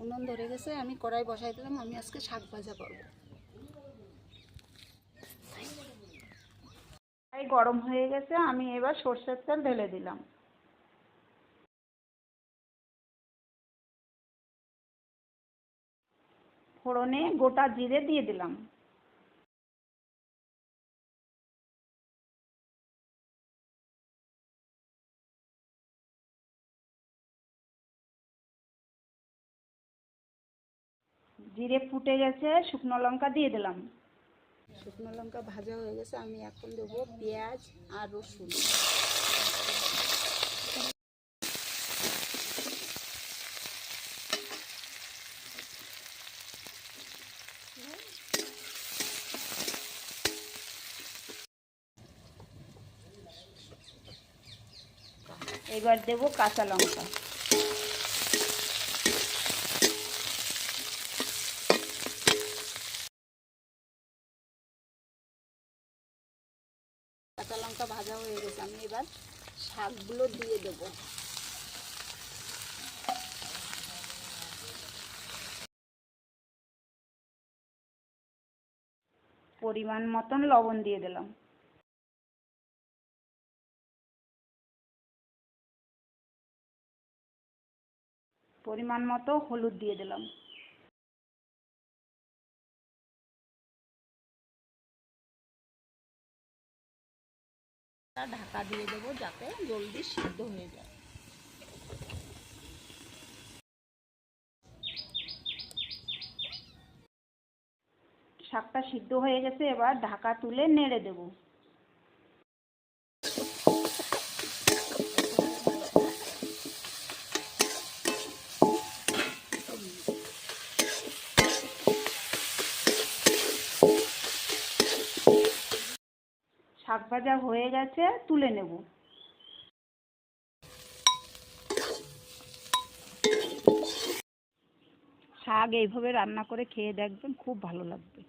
উনুন ধরে গেছে, আমি কড়াই বসাই দিলাম। আমি আজকে শাক ভাজা করব। কড়াই গরম হয়ে গেছে, আমি এবার সরষের তেল ঢেলে দিলাম। ফোড়নে গোটা জিরে দিয়ে দিলাম। জিরে ফুটে গেছে, শুকনো লঙ্কা দিয়ে দিলাম। শুকনো লঙ্কা ভাজা হয়ে গেছে, আমি এখন দেবো পেঁয়াজ আর রসুন। এবার দেবো কাঁচা লঙ্কা। কাঁচা লঙ্কা ভাজা হয়ে গেছে, আমি এবার শাকগুলো দিয়ে দেবো। পরিমাণ মতন লবণ দিয়ে দিলাম। পরিমাণ মতো হলুদ দিয়ে দিলাম। ঢাকা দিয়ে দেবো যাতে জলদি সিদ্ধ হয়ে যায়। শাকটা সিদ্ধ হয়ে গেছে, এবার ঢাকা তুলে নেড়ে দেব। শাক ভাজা হয়ে গেছে, তুলে নেব। শাক এইভাবে রান্না করে খেয়ে দেখবেন, খুব ভালো লাগবে।